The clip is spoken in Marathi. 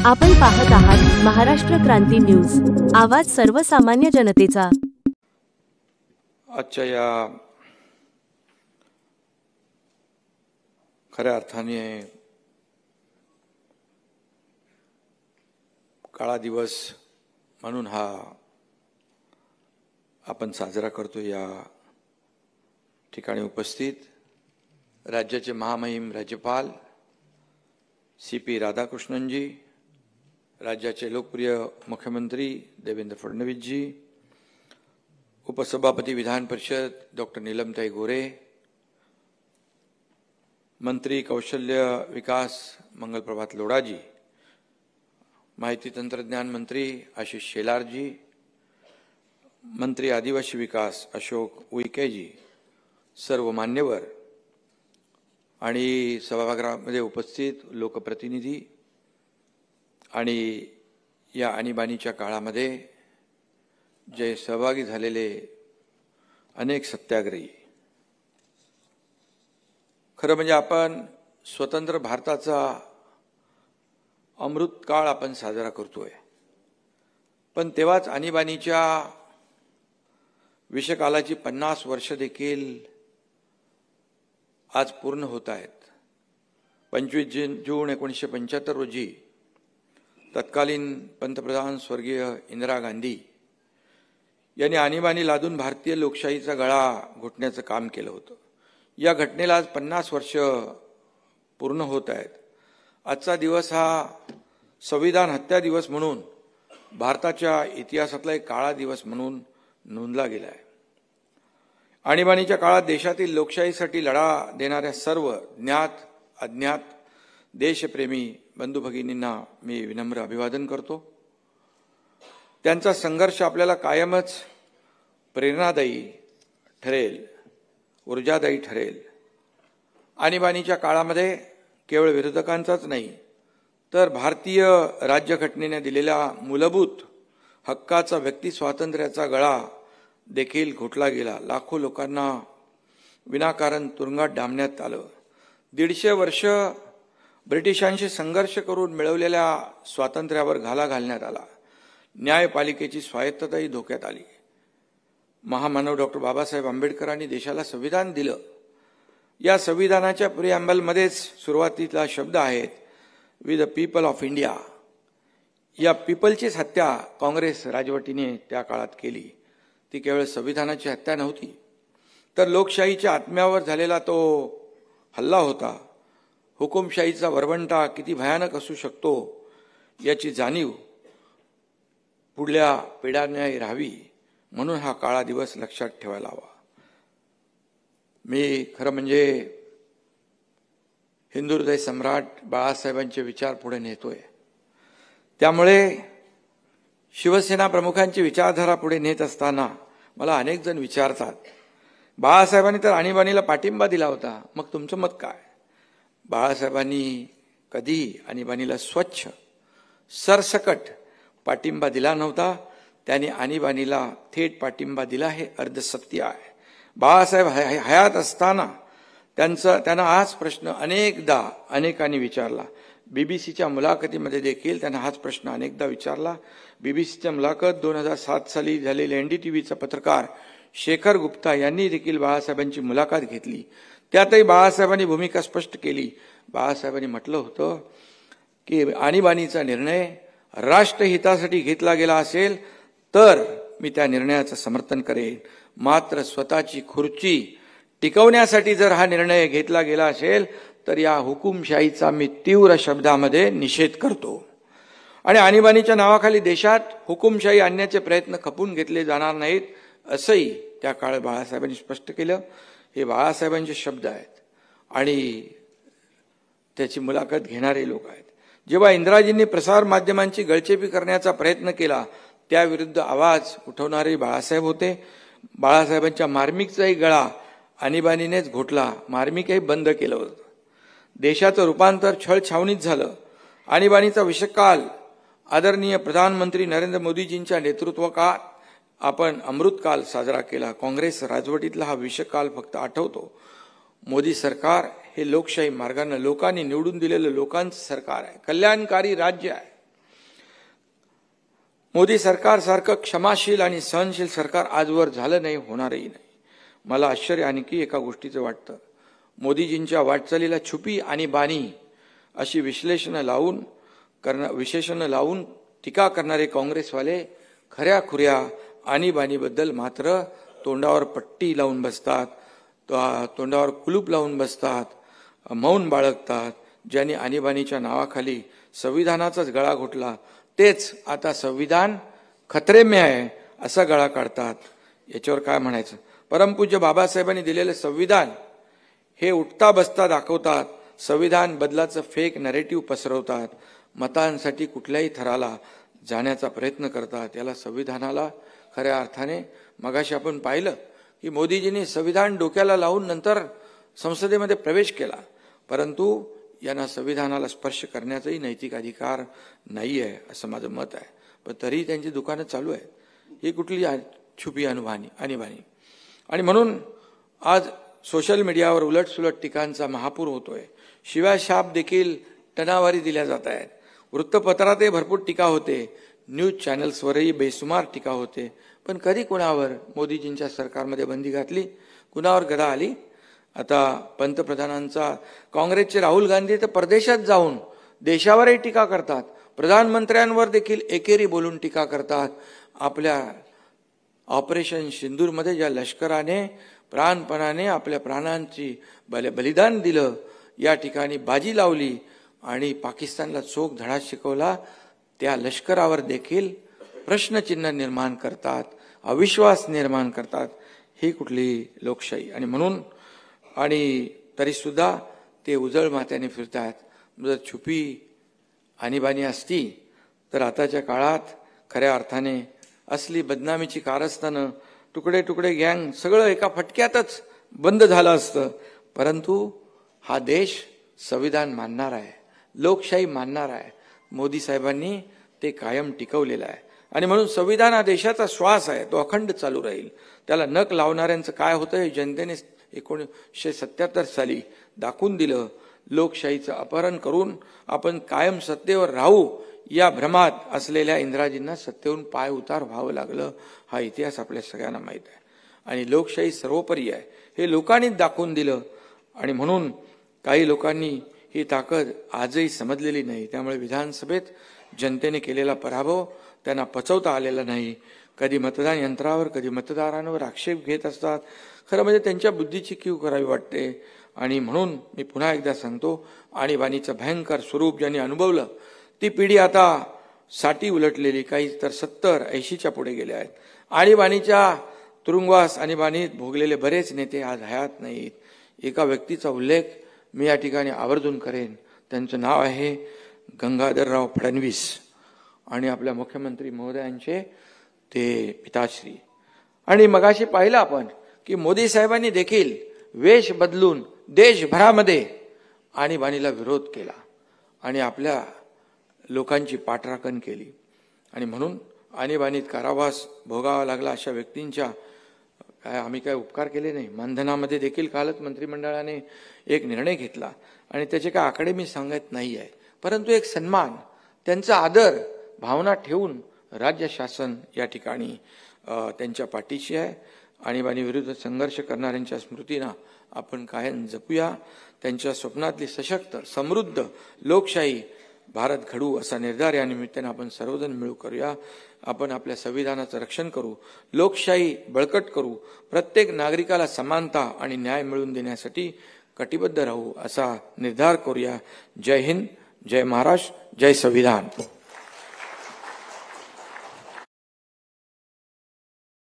आपण पाहत आहात महाराष्ट्र क्रांती न्यूज, आवाज सर्वसामान्य जनतेचा। आजच्या या खऱ्या अर्थाने काळा दिवस म्हणून हा आपण साजरा करतो। या ठिकाणी उपस्थित राज्याचे महामहिम राज्यपाल CP राधाकृष्णनजी, राज्याचे लोकप्रिय मुख्यमंत्री देवेंद्र फडणवीसजी, उपसभापती विधान परिषद डॉक्टर नीलमताई गोरे, मंत्री कौशल्य विकास मंगलप्रभात लोढाजी, माहिती तंत्रज्ञान मंत्री आशिष शेलारजी, मंत्री आदिवासी विकास अशोक उईकेजी, सर्व मान्यवर आणि सभागृहामध्ये उपस्थित लोकप्रतिनिधी आणि या आणीबाणीच्या काळामध्ये जे सहभागी झालेले अनेक सत्याग्रही, खरं म्हणजे आपण स्वतंत्र भारताचा अमृत काळ आपण साजरा करतोय, पण तेव्हाच आणीबाणीच्या विषकालाची 50 वर्ष देखील आज पूर्ण होत आहेत। 25 जून 1975 रोजी तत्कालीन पंतप्रधान स्वर्गीय इंदिरा गांधी यांनी आणीबाणी लादून भारतीय लोकशाहीचा गळा घोटण्याचं काम केलं होतं। या घटनेला आज 50 वर्ष पूर्ण होत आहेत। आजचा दिवस हा संविधान हत्या दिवस म्हणून भारताच्या इतिहासातला एक काळा दिवस म्हणून नोंदला गेला आहे। आणीबाणीच्या काळात देशातील लोकशाहीसाठी लढा देणाऱ्या सर्व ज्ञात अज्ञात देशप्रेमी बंधू भगिनींना मी विनम्र अभिवादन करतो। त्यांचा संघर्ष आपल्याला कायमच प्रेरणादायी ठरेल, ऊर्जादायी ठरेल। आणीबाणीच्या काळामध्ये केवळ विरोधकांचाच नाही तर भारतीय राज्यघटनेने दिलेल्या मूलभूत हक्काचा, व्यक्ती स्वातंत्र्याचा गळा देखील घोटला गेला। लाखो लोकांना विनाकारण तुरुंगात डांबण्यात आलं। 150 वर्ष ब्रिटिशांशी संघर्ष करून मिळवलेल्या स्वातंत्र्यावर घाला घालण्यात आला। न्यायपालिकेची स्वायत्तताही धोक्यात आली। महामानव डॉक्टर बाबासाहेब आंबेडकरांनी देशाला संविधान दिलं। या संविधानाच्या प्रिअम्बलमध्येच सुरुवातीला शब्द आहेत, we the people of India. या पीपलचीच हत्या काँग्रेस राजवटीने त्या काळात केली। ती केवळ संविधानाची हत्या नव्हती तर लोकशाहीच्या आत्म्यावर झालेला तो हल्ला होता। हुकुमशाहीचा वरवंटा किती भयानक असू शकतो याची जाणीव पुढल्या पिढ्यांना राहावी म्हणून हा काळा दिवस लक्षात ठेवायला हवा। मी खरं म्हणजे हिंदू हृदय सम्राट बाळासाहेबांचे विचार पुढे नेतोय। त्यामुळे शिवसेना प्रमुखांची विचारधारा पुढे नेत असताना मला अनेक जण विचारतात, बाळासाहेबांनी तर आणीबाणीला पाठिंबा दिला होता, मग तुमचं मत काय? बाळासाहेबांनी कधी आणीबाणीला स्वच्छ सरसकट पाठिंबा दिला नव्हता। त्यांनी आणीबाणीला थेट पाठिंबा दिला हे अर्धसत्य आहे। बाळासाहेब हयात असताना त्यांना हाच प्रश्न अनेकदा अनेकांनी विचारला। बीबीसीच्या मुलाखतीमध्ये देखील त्यांना हाच प्रश्न अनेकदा विचारला। बीबीसीच्या मुलाखत 2007 साली झालेले NDTVचा पत्रकार शेखर गुप्ता यांनी देखील बाळासाहेबांची मुलाखत घेतली। त्यातही बाळासाहेबांनी भूमिका स्पष्ट केली। बाळासाहेबांनी म्हटलं होतं की आणीबाणीचा निर्णय राष्ट्रहितासाठी घेतला गेला असेल तर मी त्या निर्णयाचं समर्थन करेन, मात्र स्वतःची खुर्ची टिकवण्यासाठी जर हा निर्णय घेतला गेला असेल तर या हुकुमशाहीचा मी तीव्र शब्दामध्ये निषेध करतो आणि आणीबाणीच्या नावाखाली देशात हुकुमशाही आणण्याचे प्रयत्न खपून घेतले जाणार नाहीत असंही त्या काळात बाळासाहेबांनी स्पष्ट केलं। हे बाळासाहेबांचे शब्द आहेत आणि त्याची मुलाखत घेणारे लोक आहेत। जेव्हा इंदिराजींनी प्रसार माध्यमांची गळचेपी करण्याचा प्रयत्न केला त्याविरुद्ध आवाज उठवणारे बाळासाहेब होते। बाळासाहेबांच्या मार्मिकचाही गळा आणीबाणीनेच घोटला, मार्मिकही बंद केलं होतं। देशाचं रूपांतर छळछावणीत झालं। आणीबाणीचा विषकाल आदरणीय प्रधानमंत्री नरेंद्र मोदीजींच्या नेतृत्वाखाली आपण अमृतकाल साजरा केला। काँग्रेस राजवटीतला हा विषकाल फक्त आठवतो। मोदी सरकार हे लोकशाही मार्गाने लोकांनी निवडून दिलेलं लोकांचं सरकार आहे, कल्याणकारी राज्य आहे। मोदी सरकारसारखं क्षमाशील आणि सहनशील सरकार आजवर झालं नाही, होणारही नाही. मला आश्चर्य आणखी एका गोष्टीचं वाटतं. मोदीजींच्या वाटचालीला छुपी आणि बाणी अशी विश्लेषणं लावून टीका करणारे काँग्रेसवाले खऱ्याखुऱ्या आणीबाणीबद्दल मात्र तोंडावर पट्टी लावून बसतात, तोंडावर कुलूप लावून बसतात, मौन बाळगतात. ज्यांनी आणीबाणीच्या नावाखाली संविधानाचाच गळा घोटला तेच आता संविधान खतरे में आहे असा गळा काढतात. याच्यावर काय म्हणायचं. परमपूज्य बाबासाहेबांनी दिलेलं संविधान हे उठता बसता दाखवतात. संविधान बदलाचं फेक नरेटिव्ह पसरवतात. मतांसाठी कुठल्याही थराला जाण्याचा प्रयत्न करतात. याला संविधानाला खऱ्या अर्थाने मगाशी आपण पाहिलं की मोदीजींनी संविधान डोक्याला लावून नंतर संसदेमध्ये प्रवेश केला, परंतु यांना संविधानाला स्पर्श करण्याचाही नैतिक अधिकार नाही आहे असं माझं मत आहे. पण तरी त्यांची दुकानं चालू आहेत. ही कुठली छुपी आणीबाणी. आणि म्हणून आज सोशल मीडियावर उलटसुलट टीकांचा महापूर होतोय. शिवाय शाप देखील टनावारी दिल्या जात आहेत. वृत्तपत्रातही भरपूर टीका होते, न्यूज चॅनल्सवरही बेसुमार टीका होते. पण कधी कुणावर मोदीजींच्या सरकारमध्ये बंदी घातली, कुणावर गदा आली? आता पंतप्रधानांचा काँग्रेसचे राहुल गांधी तर परदेशात जाऊन देशावरही टीका करतात, प्रधानमंत्र्यांवर देखील एकेरी बोलून टीका करतात. आपल्या ऑपरेशन सिंदूरमध्ये ज्या लष्कराने प्राणपणाने आपल्या प्राणांची बलिदान दिलं, या ठिकाणी बाजी लावली आणि पाकिस्तानला चोख धडा शिकवला, त्या लष्करावर देखील प्रश्नचिन्ह निर्माण करतात, अविश्वास निर्माण करतात. ही कुठली लोकशाही? आणि म्हणून आणि तरी सुद्धा ते उजळ मात्याने फिरतात. जर छुपी आणीबाणी असती तर आताच्या काळात खऱ्या अर्थाने असली बदनामीची कारस्थानं, तुकडे तुकडे गँग सगळं एका फटक्यातच बंद झालं असतं. परंतु हा देश संविधान मानणार आहे, लोकशाही मानणार आहे. मोदी साहेबांनी ते कायम टिकवलेलं आहे. आणि म्हणून संविधान हा देशाचा श्वास आहे, तो अखंड चालू राहील. त्याला नख लावणाऱ्यांचं काय होतं हे जनतेने 1977 साली दाखवून दिलं. लोकशाहीचं अपहरण करून आपण कायम सत्तेवर राहू या भ्रमात असलेल्या इंदिराजींना सत्तेवरून पाय उतार व्हावं लागलं. हा इतिहास आपल्या सगळ्यांना माहीत आहे. आणि लोकशाही सर्वोपरी आहे हे लोकांनीच दाखवून दिलं. आणि म्हणून काही लोकांनी ही ताकद आजही समजलेली नाही. त्यामुळे विधानसभेत जनतेने केलेला पराभव त्यांना पचवता आलेला नाही. कधी मतदान यंत्रावर, कधी मतदारांवर आक्षेप घेत असतात. खरं म्हणजे त्यांच्या बुद्धीची कीव करावी वाटते. आणि म्हणून मी पुन्हा एकदा सांगतो, आणीबाणीचं भयंकर स्वरूप ज्यांनी अनुभवलं ती पिढी आता 60 उलटलेली, काही तर 70-80च्या पुढे गेले आहेत. आणीबाणीच्या तुरुंगवास आणीबाणीत भोगलेले बरेच नेते आज हयात नाहीत. एका व्यक्तीचा उल्लेख मी या ठिकाणी आवर्जून करेन. त्यांचं नाव आहे गंगाधरराव फडणवीस आणि आपल्या मुख्यमंत्री महोदयांचे ते पिताश्री. आणि मगाशी पाहिलं आपण की मोदी साहेबांनी देखील वेश बदलून देशभरामध्ये आणीबाणीला विरोध केला आणि आपल्या लोकांची पाठराखण केली. आणि म्हणून आणीबाणीत कारावास भोगावा लागला अशा व्यक्तींच्या आम्ही काय उपकार केले नाही. मानधनामध्ये देखील कालच मंत्रिमंडळाने एक निर्णय घेतला आणि त्याचे काय आकडे मी सांगत नाही आहे, परंतु एक सन्मान, त्यांचा आदर भावना ठेवून राज्य शासन या ठिकाणी त्यांच्या पाठीशी आहे. आणीबाणी विरुद्ध संघर्ष करणाऱ्यांच्या स्मृतींना आपण कायम जपूया. त्यांच्या स्वप्नातली सशक्त समृद्ध लोकशाही भारत घडवू असा निर्धार या निमित्ताने आपण सर्वजण मिळू करूया. आपण आपल्या संविधानाचं रक्षण करू, लोकशाही बळकट करू, प्रत्येक नागरिकाला समानता आणि न्याय मिळवून देण्यासाठी कटिबद्ध राहू असा निर्धार करूया. जय हिंद, जय महाराष्ट्र, जय संविधान.